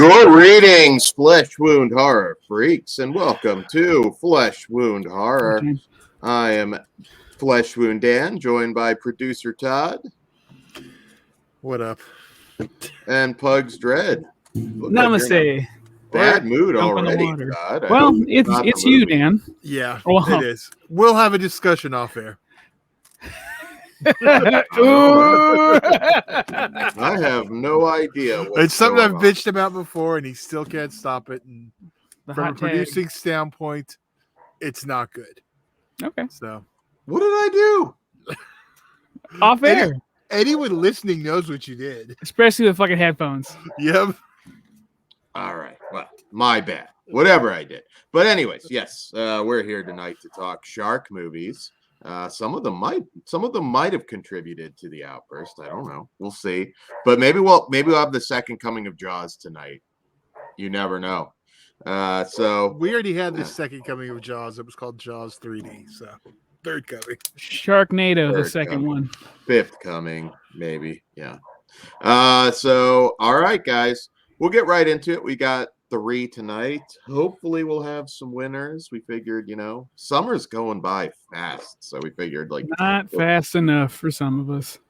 Greetings, flesh wound horror freaks, and welcome to Flesh Wound Horror. I am Flesh Wound Dan, joined by producer Todd. What up? And Pugs Dread. Namaste. Bad mood already, Todd. Well, it's you, Dan. Yeah, well, it is. We'll have a discussion off air. I have no idea. It's something I've bitched about before, and he still can't stop it. And from a tag. producing standpoint, it's not good. Okay. So, what did I do? Off air. Anyone listening knows what you did. Especially with fucking headphones. Yep. All right. Well, my bad. Whatever I did. But anyways, yes, we're here tonight to talk shark movies. Some of them might have contributed to the outburst. I don't know. We'll see. But maybe we'll have the second coming of Jaws tonight. You never know. So we already had the second coming of Jaws. It was called Jaws 3D. So third coming. Sharknado, the second one. Fifth coming, maybe. Yeah. So all right, guys. We'll get right into it. We got 3 tonight. Hopefully we'll have some winners. We figured, summer's going by fast, so we figured not fast enough for some of us.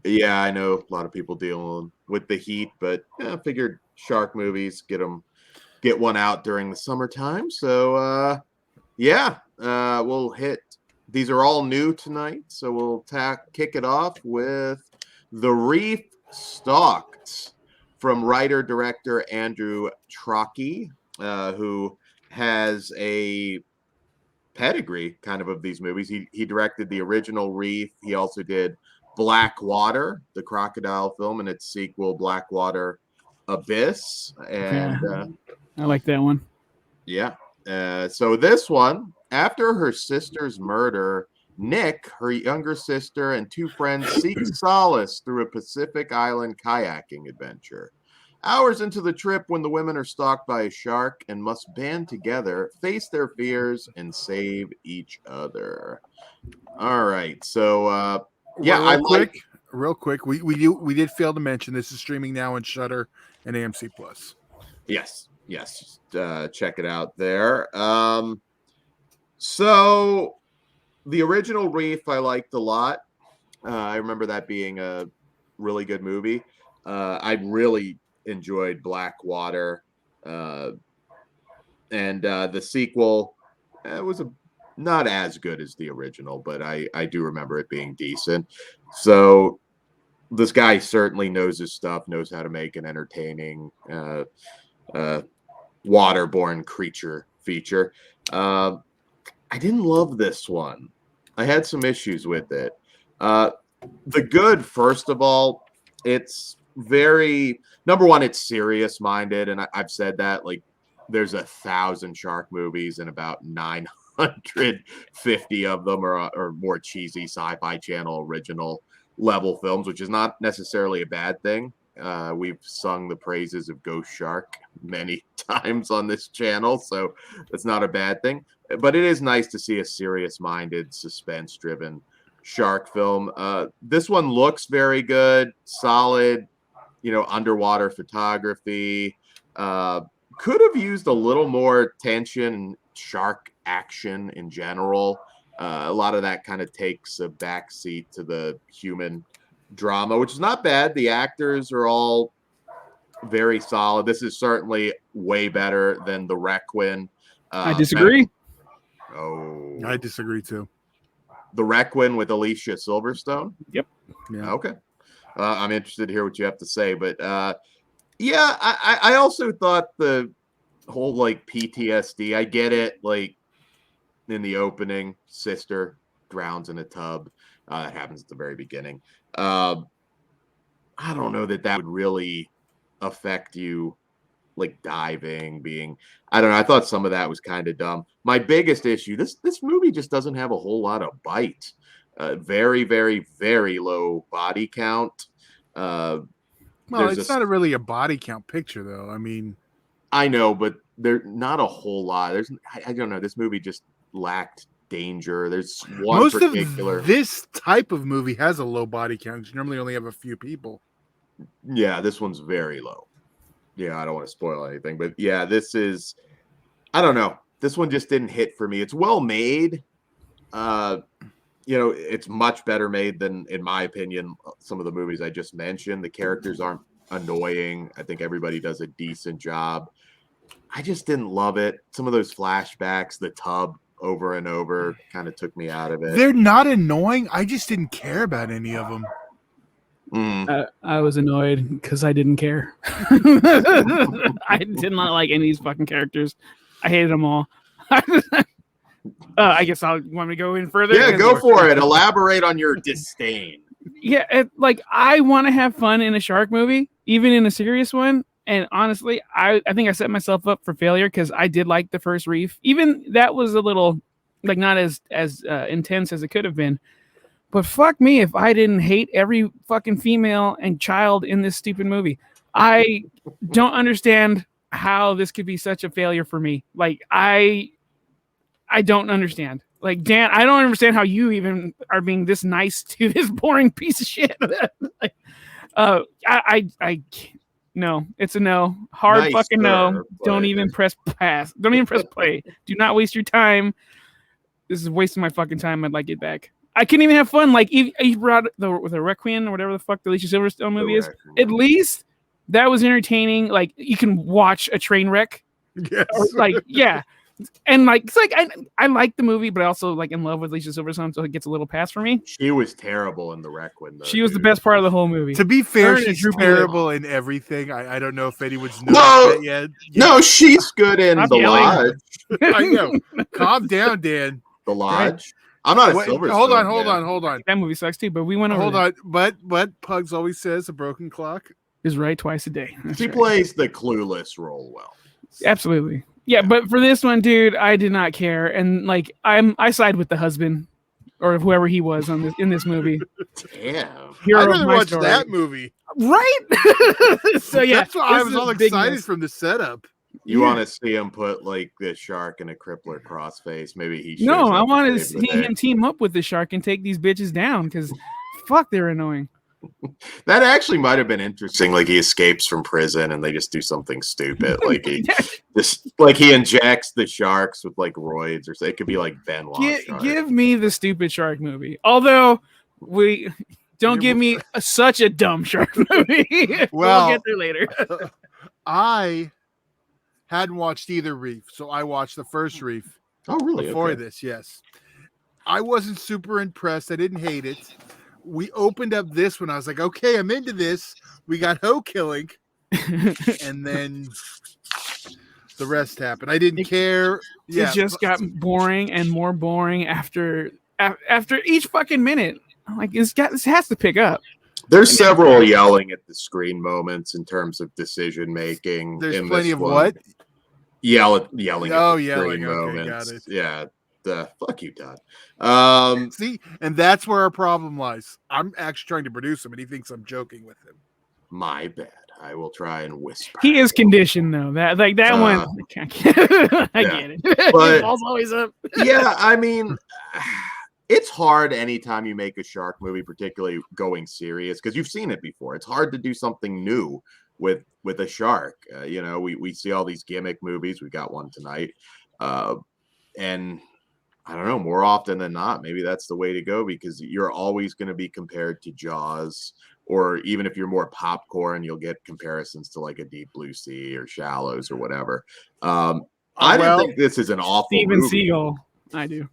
Yeah, I know a lot of people dealing with the heat, but I figured shark movies get one out during the summertime. So we'll hit. These are all new tonight, so we'll kick it off with The Reef Stalked, from writer-director Andrew Traucki, who has a pedigree kind of these movies. He directed the original Reef. He also did Blackwater, the crocodile film, and its sequel, Blackwater Abyss. And I like that one. Yeah. So this one, after her sister's murder, Nick, her younger sister, and 2 friends seek solace through a Pacific Island kayaking adventure. Hours into the trip, when the women are stalked by a shark and must band together, face their fears, and save each other. All right, so real quick, we did fail to mention this is streaming now on Shudder and AMC Plus. Yes, check it out there. So the original Reef I liked a lot. I remember that being a really good movie. I really enjoyed Blackwater, and the sequel was not as good as the original, but I do remember it being decent. So this guy certainly knows his stuff, knows how to make an entertaining waterborne creature feature. I didn't love this one. I had some issues with it. The good, first of all, it's very, number one, it's serious minded. And I've said that, there's 1,000 shark movies and about 950 of them are more cheesy Sci-Fi Channel original level films, which is not necessarily a bad thing. We've sung the praises of Ghost Shark many times on this channel, so that's not a bad thing. But it is nice to see a serious-minded, suspense-driven shark film. This one looks very good, solid, underwater photography. Could have used a little more tension, shark action in general. A lot of that kind of takes a backseat to the human drama, which is not bad. The actors are all very solid. This is certainly way better than The Requiem. I disagree. I disagree too. The Requiem with Alicia Silverstone? Yep. Yeah. Okay. I'm interested to hear what you have to say, but I also thought the whole PTSD, I get it, in the opening, sister drowns in a tub. That happens at the very beginning. I don't know that would really affect you, diving, I don't know. I thought some of that was kind of dumb. My biggest issue, this movie just doesn't have a whole lot of bite. Very, very, very low body count. Well, it's not really a body count picture, though. I mean, I know, but there's not a whole lot. I don't know. This movie just lacked danger. There's one most particular. Of this type of movie has a low body count. You normally only have a few people. Yeah, this one's very low. Yeah, I don't want to spoil anything, but yeah, this is, I don't know. This one just didn't hit for me. It's well made. It's much better made than, in my opinion, some of the movies I just mentioned. The characters aren't annoying. I think everybody does a decent job. I just didn't love it. Some of those flashbacks, the tub over and over, kind of took me out of it. They're not annoying. I just didn't care about any of them. I was annoyed because I didn't care. I did not like any of these fucking characters. I hated them all. I guess I'll want me to go in further. Yeah, go for it. Elaborate on your disdain. Yeah, I want to have fun in a shark movie, even in a serious one. And honestly, I think I set myself up for failure because I did like the first Reef. Even that was a little not as intense as it could have been. But fuck me if I didn't hate every fucking female and child in this stupid movie. I don't understand how this could be such a failure for me. I don't understand. Dan, I don't understand how you even are being this nice to this boring piece of shit. No, it's a no. Hard fucking no. Don't even press pass. Don't even press play. Do not waste your time. This is wasting my fucking time. I'd like it back. I couldn't even have fun. You brought the Requiem or whatever the fuck the Alicia Silverstone movie is. At least that was entertaining. You can watch a train wreck. Yes. Yeah. And I like the movie, but I also in love with Alicia Silverstone, so it gets a little pass for me. She was terrible in the Requiem, though. She was the best part of the whole movie. To be fair, she's terrible in everything. I don't know if anyone's noticed that yet. No, she's good in The Lodge. I know. Calm down, Dan. The Lodge. I'm not a Silverstone. Hold on. That movie sucks too, but we went over. Hold on. But Pugs always says a broken clock is right twice a day. She plays the clueless role well. Absolutely. Yeah, but for this one, dude, I did not care, and I side with the husband or whoever he was in this movie. Damn, I'd rather watch that movie, right? So yeah, that's why I was all excited from the setup. You want to see him put the shark in a crippler crossface? Maybe he. No, I want to see him team up with the shark and take these bitches down because, fuck, they're annoying. That actually might have been interesting. He escapes from prison and they just do something stupid. He injects the sharks with roids, or it could be like Benoit. Give me the stupid shark movie. Although don't give me such a dumb shark movie. We'll get there later. I hadn't watched either Reef, so I watched the first Reef. Oh, really? Before this, yes. I wasn't super impressed. I didn't hate it. We opened up this one. I was like, okay, I'm into this. We got hoe killing. And then the rest happened. I didn't care. It just got boring and more boring after each fucking minute. This has to pick up. There's several yelling at the screen moments in terms of decision making. There's plenty of what? Yelling. Oh, yelling. Okay, got it. Yeah. Fuck you, Todd. See, and that's where our problem lies. I'm actually trying to produce him, and he thinks I'm joking with him. My bad. I will try and whisper. He is conditioned though. That one. I get it. But falls always up. Yeah, I mean, it's hard anytime you make a shark movie, particularly going serious, because you've seen it before. It's hard to do something new with a shark. We see all these gimmick movies. We got one tonight, and I don't know, more often than not, maybe that's the way to go, because you're always going to be compared to Jaws, or even if you're more popcorn, you'll get comparisons to a Deep Blue Sea or Shallows or whatever. I don't think this is an awful Steven movie. Seagal. I do.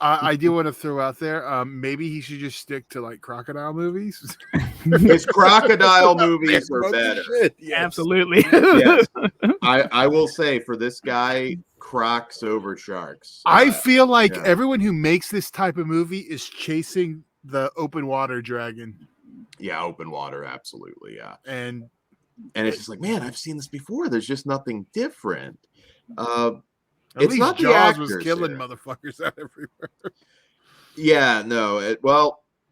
I do want to throw out there, maybe he should just stick to crocodile movies. His crocodile movies are better. Yes. Absolutely. Yes. I will say, for this guy, crocs over sharks. I feel like everyone who makes this type of movie is chasing the open water dragon. Yeah, open water, absolutely, yeah. And it's just man, I've seen this before. There's just nothing different. At It's least not Jaws the was actors killing here. motherfuckers out everywhere. Yeah, no.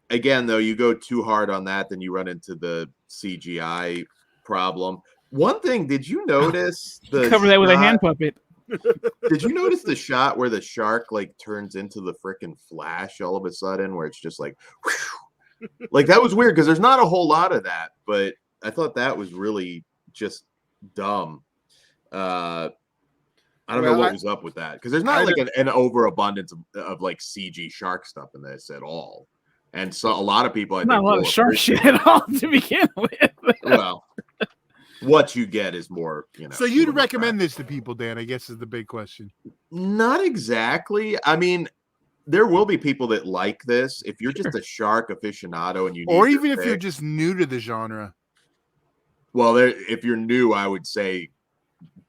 Again, though, you go too hard on that, then you run into the CGI problem. One thing, did you notice cover that with a hand puppet? Did you notice the shot where the shark turns into the freaking Flash all of a sudden, where it's just whew, that was weird because there's not a whole lot of that, but I thought that was really just dumb. I don't know what was up with that, because there's not like an overabundance of like CG shark stuff in this at all. And so a lot of people, I think, not a lot of shark shit at all to begin with. Well, what you get is more, So you'd recommend this to people, Dan, I guess is the big question. Not exactly. I mean, there will be people that like this. If you're just a shark aficionado and you need or even if you're just new to the genre. Well, if you're new, I would say,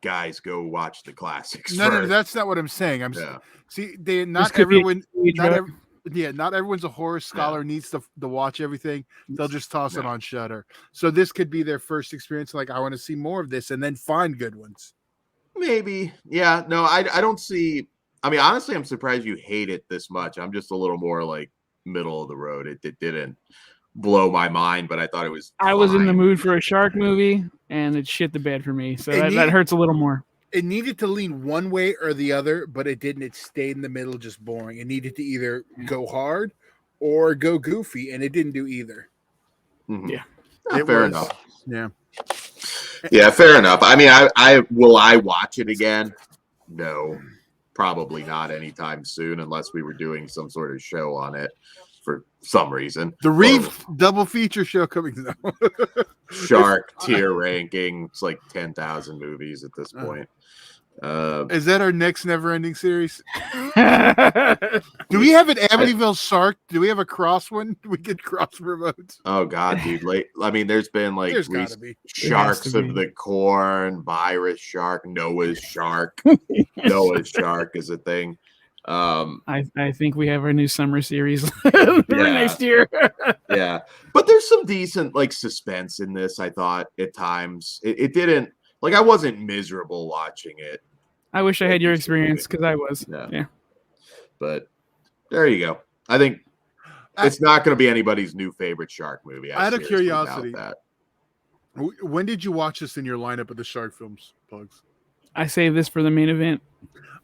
guys, go watch the classics. No, that's not what I'm saying. Not everyone's a horror scholar, needs to watch everything. They'll just toss it on Shudder. So this could be their first experience. Like, I want to see more of this, and then find good ones. Maybe. Yeah. No, I don't see. I mean, honestly, I'm surprised you hate it this much. I'm just a little more like middle of the road. It didn't blow my mind, but I thought it was fine. I was in the mood for a shark movie, and it shit the bed for me. So that hurts a little more. It needed to lean one way or the other, but it didn't. It stayed in the middle, just boring. It needed to either go hard or go goofy, and it didn't do either. Mm-hmm. Yeah. Fair enough. Yeah. Yeah, fair enough. I mean, I watch it again? No, probably not anytime soon, unless we were doing some sort of show on it for some reason. The REEF double feature show coming out. Shark tier ranking. It's like 10,000 movies at this point. Is that our next never-ending series? Do we have an Amityville Shark? Do we have a cross one? We could cross promote. Oh God, dude! I mean, there's been like Sharks of the Corn, Virus Shark, Noah's Shark. Noah's Shark is a thing. I think we have our new summer series for next year. Yeah, but there's some decent like suspense in this. I thought at times it didn't. Like, I wasn't miserable watching it. I wish I had your experience, because I was. Yeah. But there you go. I think it's not going to be anybody's new favorite shark movie. Out of curiosity, when did you watch this in your lineup of the shark films, Pugs? I saved this for the main event.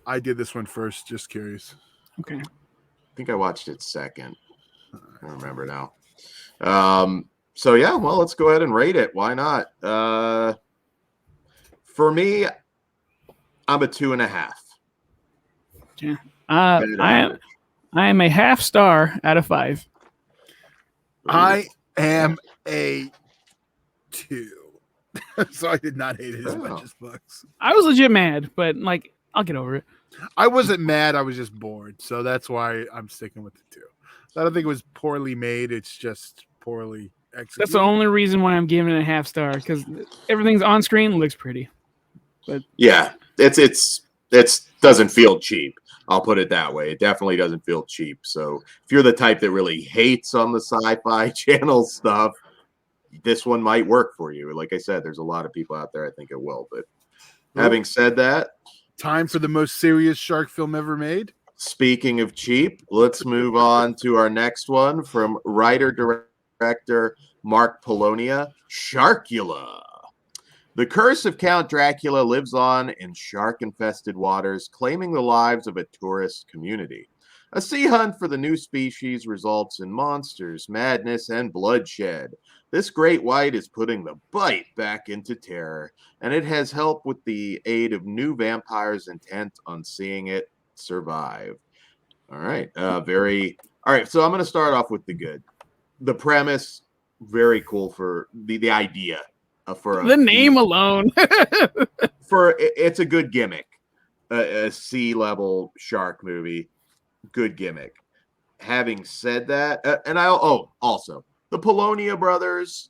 I did this one first. Just curious. Okay. I think I watched it second. I don't remember now. So, yeah, well, let's go ahead and rate it. Why not? For me, I'm a 2.5. Yeah, I am a half star out of 5. I am a 2. So I did not hate it as much as Bucks. I was legit mad, but like, I'll get over it. I wasn't mad. I was just bored. So that's why I'm sticking with the 2. I don't think it was poorly made. It's just poorly executed. That's the only reason why I'm giving it a half star, because everything's on screen, looks pretty. But yeah, it's doesn't feel cheap. I'll put it that way. It definitely doesn't feel cheap. So if you're the type that really hates on the Sci-Fi Channel stuff, this one might work for you. Like I said, there's a lot of people out there I think it will. But having said that, time for the most serious shark film ever made. Speaking of cheap, let's move on to our next one from writer-director Mark Polonia, Sharkula. The curse of Count Dracula lives on in shark-infested waters, claiming the lives of a tourist community. A sea hunt for the new species results in monsters, madness, and bloodshed. This great white is putting the bite back into terror, and it has help with the aid of new vampires intent on seeing it survive. All right. All right. So I'm going to start off with the good. The premise, very cool for the idea. For the name alone. It's a good gimmick. A sea level shark movie, good gimmick. Having said that, and also the Polonia brothers,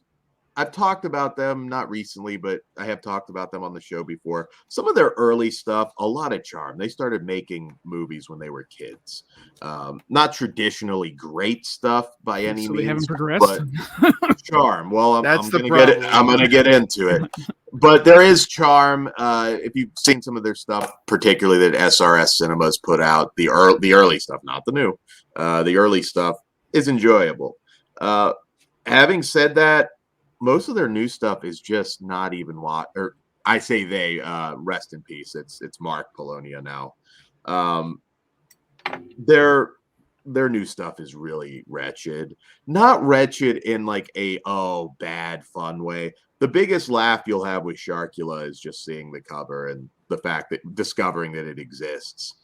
I've talked about them, not recently, but I have talked about them on the show before. Some of their early stuff, a lot of charm. They started making movies when they were kids. Not traditionally great stuff by any means. They haven't progressed. But charm. Well, I'm going to get into it. But there is charm. If you've seen some of their stuff, particularly that SRS Cinemas put out, the early stuff, not the new, the early stuff is enjoyable. Having said that, most of their new stuff is just not even or I say they, rest in peace. It's Mark Polonia now. their new stuff is really wretched. Not wretched in like a bad fun way. The biggest laugh you'll have with Sharkula is just seeing the cover and the fact that discovering that it exists.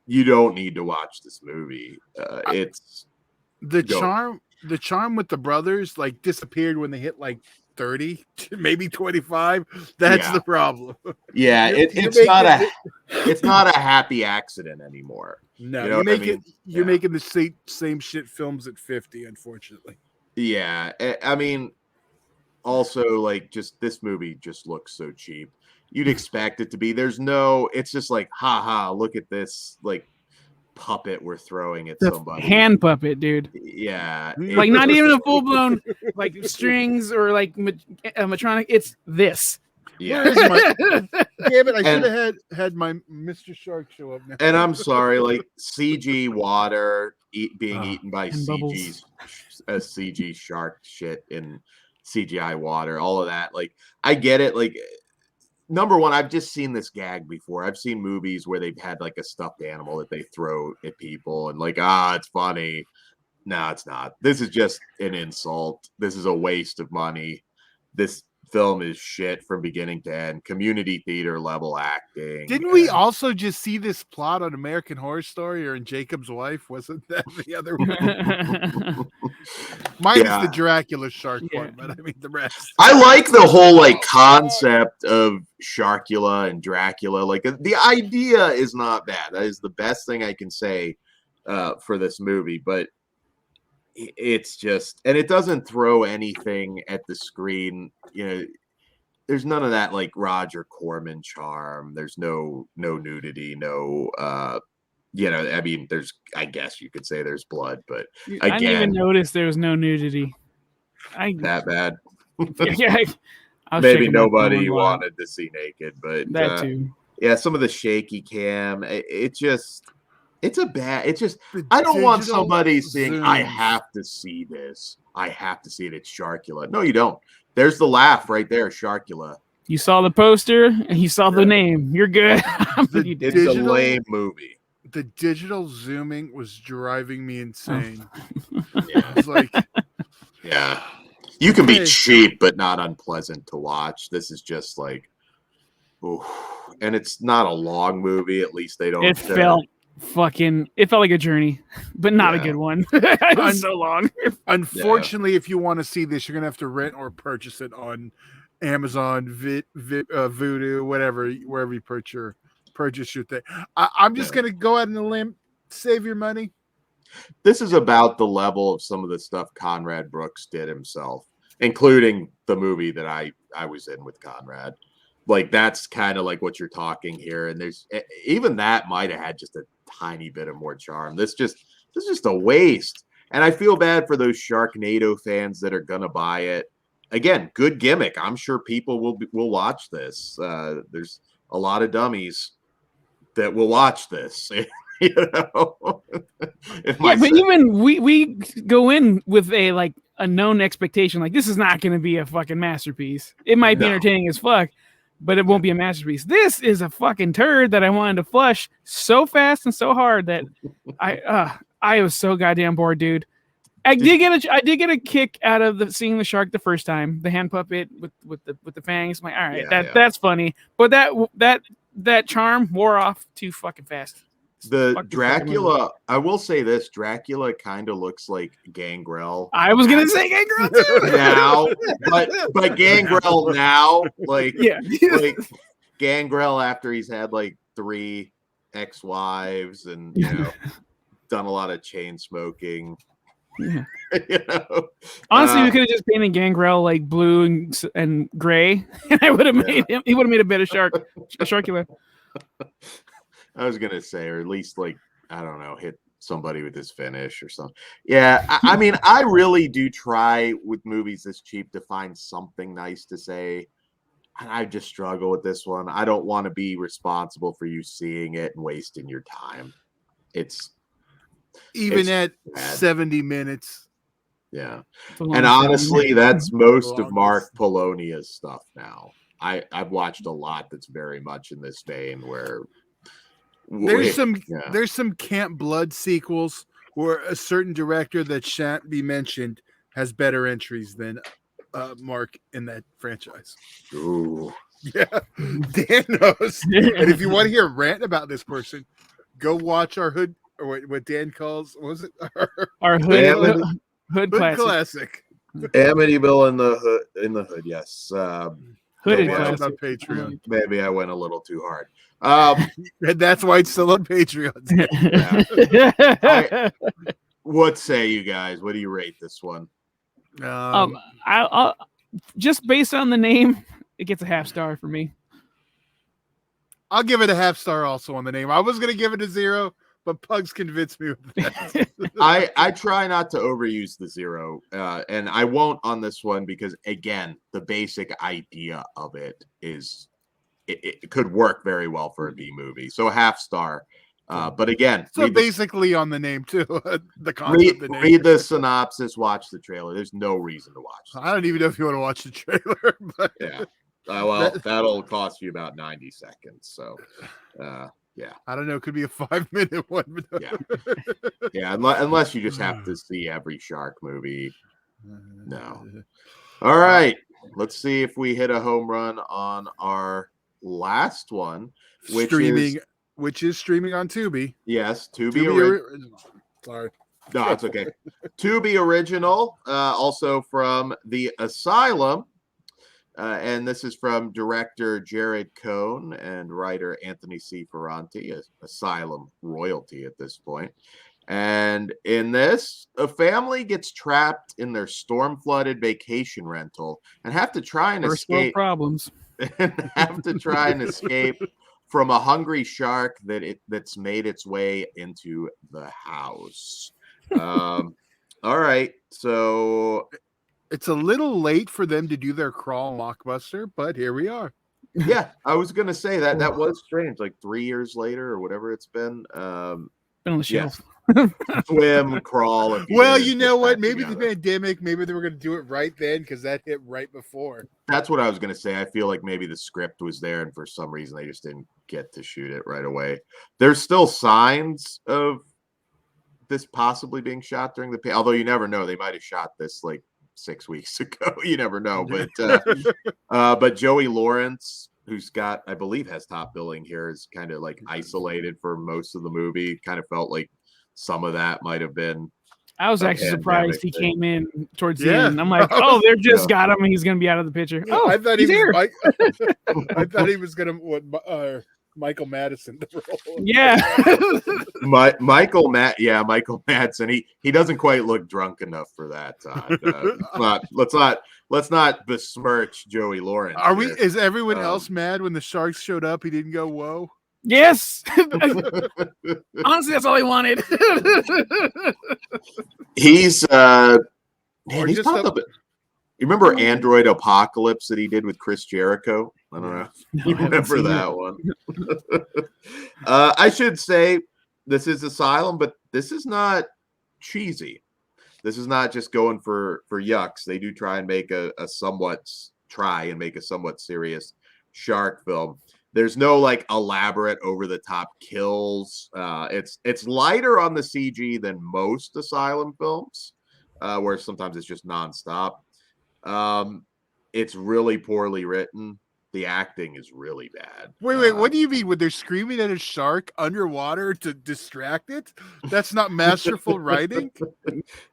You don't need to watch this movie. It's the charm with the brothers like disappeared when they hit like 30, maybe 25. That's the problem. Yeah, it's not a happy accident anymore. No, you know you're making the same shit films at 50, unfortunately. Yeah, I mean, also like just this movie just looks so cheap. You'd expect it to be. It's just like, haha, look at this like puppet we're throwing at somebody. Hand puppet, dude. Yeah. Like not even a full blown like strings or like Matronic. It's this. Yeah. Damn it, I should have had my Mr. Shark show up now. And I'm sorry, like CG water being eaten by CG shark shit in CGI water, all of that. Like, I get it. Like, number one, I've just seen this gag before. I've seen movies where they've had like a stuffed animal that they throw at people and like, it's funny. No, it's not. This is just an insult. This is a waste of money. This film is shit from beginning to end. Community theater level acting. Didn't we also just see this plot on American Horror Story or in Jacob's Wife? Wasn't that the other one? Mine is the Dracula shark one, but I mean the rest. I like the whole like concept of Sharkula and Dracula. Like the idea is not bad. That is the best thing I can say for this movie, but it's just, and it doesn't throw anything at the screen. You know, there's none of that like Roger Corman charm. There's no nudity, I mean, I guess you could say there's blood, but again, I didn't even notice there was no nudity. That bad. Maybe nobody wanted to see naked, but that too. Yeah, some of the shaky cam, I don't want somebody saying, I have to see this. I have to see it. It's Sharkula. No, you don't. There's the laugh right there, Sharkula. You saw the poster and you saw the name. You're good. It's a lame movie. The digital zooming was driving me insane. It's like, you can be cheap, but not unpleasant to watch. This is just like, and it's not a long movie. At least they don't. It felt like a journey, but not a good one. It was so long. Unfortunately, if you want to see this, you're gonna have to rent or purchase it on Amazon, Vudu, whatever, wherever you purchase your thing. I'm just gonna go out on a limb, save your money. This is about the level of some of the stuff Conrad Brooks did himself, including the movie that I was in with Conrad. Like, that's kind of like what you're talking here. And there's even that might have had just a tiny bit of more charm. This is just a waste. And I feel bad for those Sharknado fans that are gonna buy it. Again, good gimmick. I'm sure people will watch this. There's a lot of dummies that will watch this. But even we go in with a known expectation. Like, this is not going to be a fucking masterpiece. It might be entertaining as fuck, but it won't be a masterpiece. This is a fucking turd that I wanted to flush so fast and so hard that I was so goddamn bored, dude. I did get a kick out of seeing the shark the first time, the hand puppet with the fangs. I'm like, all right, that's funny, but that charm wore off too fucking fast. The Dracula, I will say this: Dracula kind of looks like Gangrel. I was gonna say Gangrel too. Now, but Gangrel now, like Gangrel after he's had like 3 ex-wives and done a lot of chain smoking. Yeah. Honestly, we could have just painted Gangrel like blue and gray, and I would have made him. He would have made a better Sharkula. I was gonna say, or at least like, I don't know, hit somebody with his finish or something. Yeah, I mean, I really do try with movies this cheap to find something nice to say. And I just struggle with this one. I don't want to be responsible for you seeing it and wasting your time. It's at 70 minutes. Yeah. And honestly, that's most of Mark Polonia's stuff now. I've watched a lot that's very much in this vein where There's some Yeah. there's some Camp Blood sequels where a certain director that shan't be mentioned has better entries than Mark in that franchise. Ooh. Yeah, Dan knows. And if you want to hear a rant about this person, go watch our hood or what Dan calls what was it Our Amity- hood hood classic. Amityville in the hood. In the hood, yes. Hooded Go watch it classic. on Patreon. Maybe I went a little too hard. And that's why it's still on Patreon. What say you guys? What do you rate this one? I'll just based on the name, it gets a half star for me. I'll give it a half star also on the name. I was gonna give it a 0, but Pugs convinced me with that. I try not to overuse the 0, and I won't on this one because again, the basic idea of it is it could work very well for a B movie. So a half star. But again, So basically on the name too. The concept of the name. Read the synopsis, watch the trailer. There's no reason to watch this. I don't even know if you want to watch the trailer, but Yeah. Well, that'll cost you about 90 seconds. So, yeah. I don't know. It could be a 5-minute one. But Yeah. Yeah. Unless you just have to see every shark movie. No. All right. Let's see if we hit a home run on our last one, which is streaming on Tubi. Yes, Tubi original. Sorry. No, it's okay. Tubi original, also from The Asylum. And this is from director Jared Cohn and writer Anthony C. Ferranti, Asylum royalty at this point. And in this, a family gets trapped in their storm-flooded vacation rental and have to try and escape problems. and have to try and escape from a hungry shark that's made its way into the house. All right, so it's a little late for them to do their crawl mockbuster, but here we are. Yeah, I was gonna say that was strange. Like 3 years later or whatever it's been. Been on the shelf. Swim, crawl. Well, you know what? Maybe the pandemic. Maybe they were going to do it right then because that hit right before. That's what I was going to say. I feel like maybe the script was there, and for some reason they just didn't get to shoot it right away. There's still signs of this possibly being shot during the. Although you never know, they might have shot this like 6 weeks ago. You never know. But Joey Lawrence, who's got, I believe, has top billing here, is kind of like isolated for most of the movie. Kind of felt like some of that might have been. I was actually surprised he came in towards the end. I'm like, oh, they've just got him. He's going to be out of the picture. Oh, I thought he's here. I thought he was going to Michael Madison. Yeah, Michael Madsen. He doesn't quite look drunk enough for that. Let's not besmirch Joey Lawrence. Is everyone else mad when the sharks showed up? He didn't go whoa. Yes. Honestly, that's all he wanted. He's you remember Android Apocalypse that he did with Chris Jericho? I don't know. You remember that one? I should say this is Asylum, but this is not cheesy. This is not just going for yucks. They do try and make a somewhat serious shark film. There's no like elaborate over the top kills. It's lighter on the CG than most Asylum films, where sometimes it's just nonstop. It's really poorly written. The acting is really bad. Wait, what do you mean when they're screaming at a shark underwater to distract it? That's not masterful writing.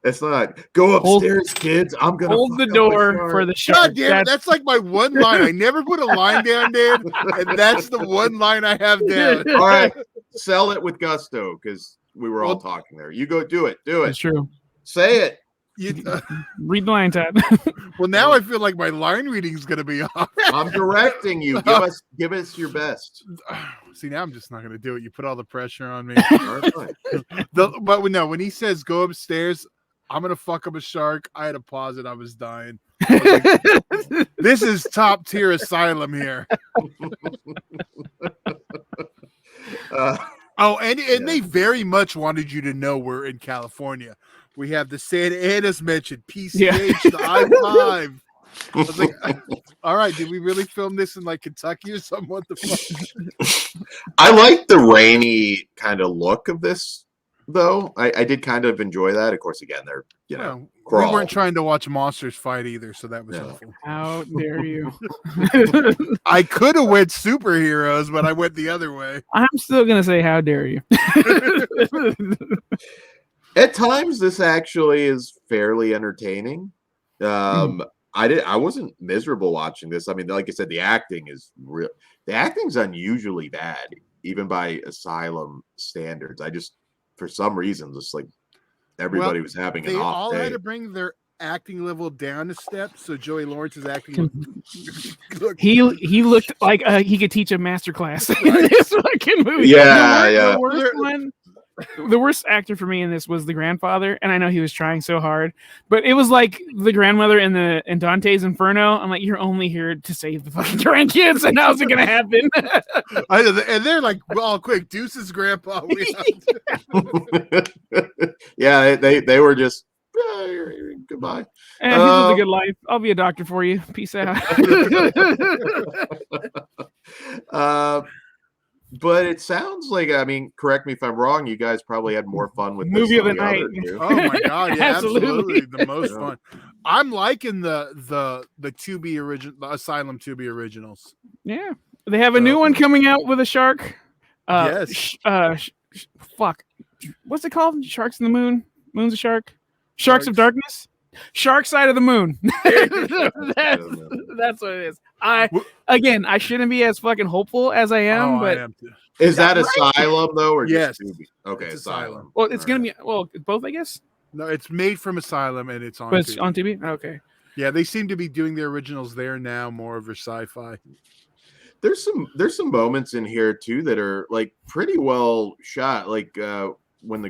It's not. Go upstairs, kids. I'm gonna hold the door for the shark. God damn, that's like my one line. I never put a line down, Dan, and that's the one line I have down. All right, sell it with gusto because we were all talking there. You go do it. It's true. Say it. Read the line, Tad. Well, now I feel like my line reading is going to be off. I'm directing you. Give us your best. See, now I'm just not going to do it. You put all the pressure on me. But when he says go upstairs, I'm going to fuck up a shark. I had to pause it. I was dying. This is top tier Asylum here. And they very much wanted you to know we're in California. We have the Santa Ana's mentioned, PCH, the I-5. I was like, all right, did we really film this in like Kentucky or something? What the fuck? I like the rainy kind of look of this, though. I did kind of enjoy that. Of course, again, they're Well, we crawl. weren't trying to watch monsters fight either, so that was No. helpful. How dare you? I could have went superheroes, but I went the other way. I'm still gonna say how dare you. At times, this actually is fairly entertaining. I wasn't miserable watching this. I mean, like I said, the acting is real. The acting's unusually bad, even by Asylum standards. I just, for some reason, just like everybody was having an They off all day. had to bring their acting level down a step, so Joey Lawrence's acting looked He looked like he could teach a master class in this fucking movie. Yeah, The worst actor for me in this was the grandfather, and I know he was trying so hard, but it was like the grandmother in Dante's Inferno. I'm like, you're only here to save the fucking grandkids, and how's it gonna happen? I know, and they're like, well, quick, Deuce's grandpa. Yeah, they were just goodbye. And he lived a good life. I'll be a doctor for you. Peace out. But it sounds like, I mean, correct me if I'm wrong, you guys probably had more fun with Movie this of the than night. other two. Oh my god, yeah, absolutely. Absolutely. The most fun. I'm liking the Tubi original, the Asylum Tubi originals. Yeah, they have a new one coming out with a shark. Yes. Fuck. What's it called? Sharks in the Moon. Moon's a shark. Sharks of Darkness. Shark Side of the Moon. That's what it is. I shouldn't be as fucking hopeful as I am, but I am too. Is that Asylum though, or Yes. just Tubi? Okay, It's Asylum. well, it's gonna be both, I guess. No, it's made from Asylum and it's on. But it's Tubi. on TV. Okay. Yeah, they seem to be doing their originals there now, more of a sci-fi. There's some moments in here too that are like pretty well shot. Like when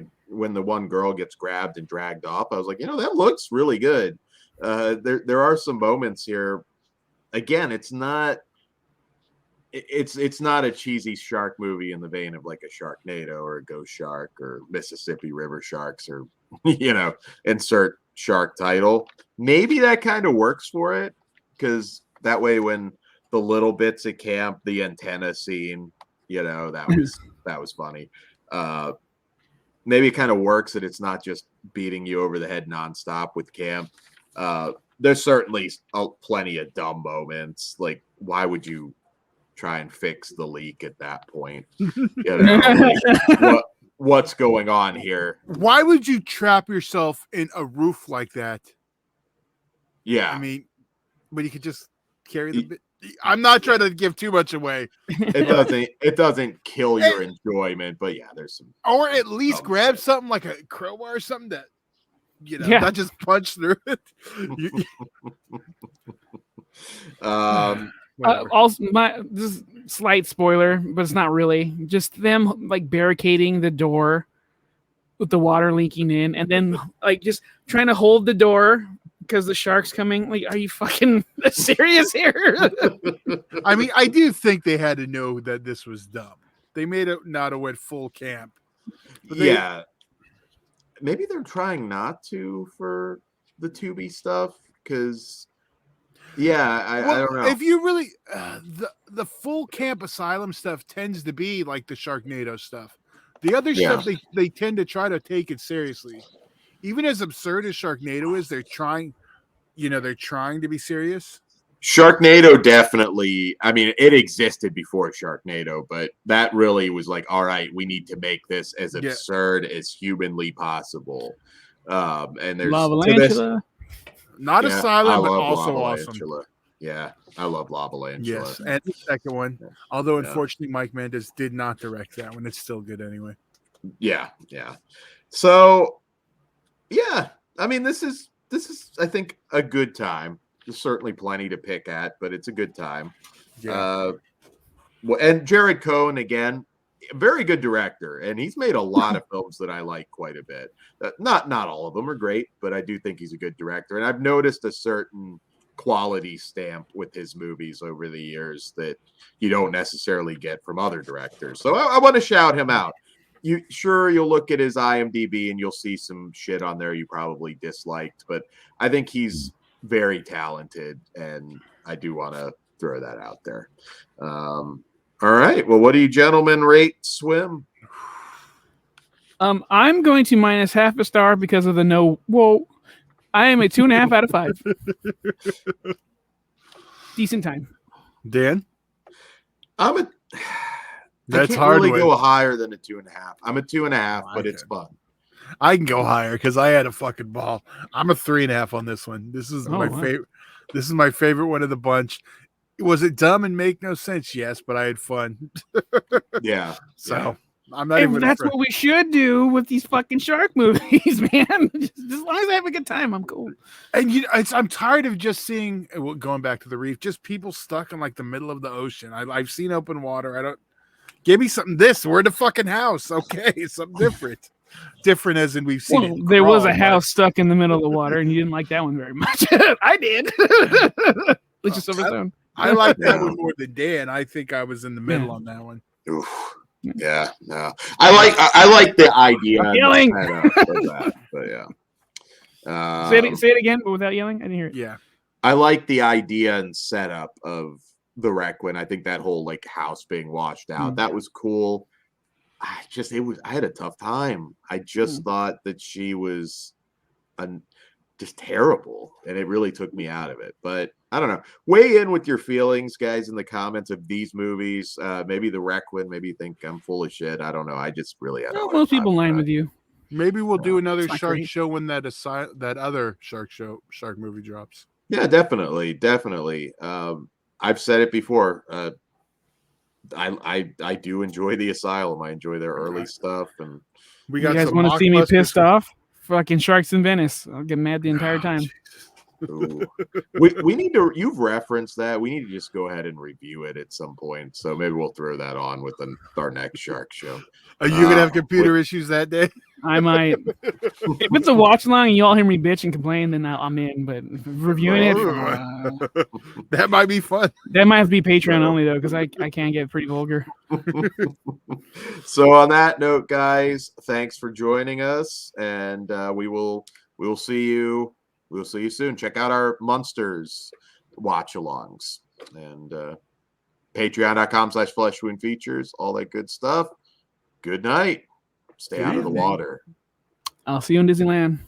the one girl gets grabbed and dragged off, I was like, that looks really good. There are some moments here. Again, it's not a cheesy shark movie in the vein of like a Sharknado or a Ghost Shark or Mississippi River Sharks or insert shark title. Maybe that kind of works for it, because that way when the little bits at camp, the antenna scene, that was funny. Maybe it kind of works that it's not just beating you over the head nonstop with camp. There's certainly plenty of dumb moments. Like, why would you try and fix the leak at that point? What's going on here? Why would you trap yourself in a roof like that? Yeah, I mean, but you could just carry the bit. I'm not trying to give too much away. It doesn't kill your enjoyment, but yeah, there's some. Or at least grab something like a crowbar or something that, not just punch through it. Also, this is slight spoiler, but it's not really. Just them like barricading the door with the water leaking in, and then like just trying to hold the door because the shark's coming. Like, are you fucking serious here? I mean, I do think they had to know that this was dumb. They made it not a went full camp. Yeah. Maybe they're trying not to for the Tubi stuff, because I don't know. If you really the full camp Asylum stuff tends to be like the Sharknado stuff. The other stuff they tend to try to take it seriously. Even as absurd as Sharknado is, they're trying to be serious. Sharknado definitely, I mean, it existed before Sharknado, but that really was like, all right, we need to make this as absurd as humanly possible. And there's Lava not Asylum, but also awesome. Yeah, I love Lava Yes, and the second one, although unfortunately Mike Mendes did not direct that one, it's still good anyway. Yeah. So, I mean, this is I think a good time. There's certainly plenty to pick at, but it's a good time. Yeah. And Jared Cohen, again, very good director, and he's made a lot of films that I like quite a bit. Not all of them are great, but I do think he's a good director. And I've noticed a certain quality stamp with his movies over the years that you don't necessarily get from other directors. So I want to shout him out. You'll look at his IMDb and you'll see some shit on there you probably disliked, but I think he's very talented, and I do want to throw that out there. All right. Well, what do you gentlemen rate Swim? I'm going to minus half a star because of the no. Whoa, I am a 2.5 out of 5. Decent time. Dan, I that's can't hard. really go higher than a 2.5. I'm a 2.5, but Okay. it's fun. I can go higher because I had a fucking ball. I'm a 3.5 on this one. This is my wow. favorite. This is my favorite one of the bunch. Was it dumb and make no sense? Yes, but I had fun. Yeah. So I'm not Hey, even. that's what we should do with these fucking shark movies, man. Just as long as I have a good time, I'm cool. And I'm tired of just seeing. Going back to the reef, just people stuck in like the middle of the ocean. I've seen open water. I don't. Give me something. We're in the fucking house. Okay, something different. Different as in we've seen. Well, it there was a crawl, house stuck in the middle of the water, and you didn't like that one very much. I did. Which is of its own. I like that one more than Dan. I think I was in the middle on that one. Oof. Yeah, no. I like the idea and Yelling. the setup of that, but yeah. Say it again, but without yelling. I didn't hear it. Yeah. I like the idea and setup of the Requin. I think that whole like house being washed out, that was cool. I had a tough time. I just thought that she was just terrible, and it really took me out of it. But I don't know. Weigh in with your feelings, guys, in the comments of these movies. Maybe the Requin. Maybe you think I'm full of shit. I don't know. I just really had a hard most time people line with you. Maybe we'll do another not shark great. show when that other shark movie drops. Yeah, definitely. I've said it before. I do enjoy the Asylum. I enjoy their early stuff, and We You got guys some want to see me mockbusters pissed for- off? Fucking Sharks in Venice. I'll get mad the entire time. ooh. we need to. You've referenced that. We need to just go ahead and review it at some point. So maybe we'll throw that on with our next shark show. Are you gonna have computer issues that day? I might. If it's a watch along and you all hear me bitch and complain, then I'm in. But reviewing it, That might be fun. that might have to be Patreon only though, because I can get pretty vulgar. So on that note, guys, thanks for joining us, and we will see you. We'll see you soon. Check out our Monsters watch-alongs and patreon.com/fleshwoundfeatures, all that good stuff. Good night. Stay out of the water. I'll see you in Disneyland.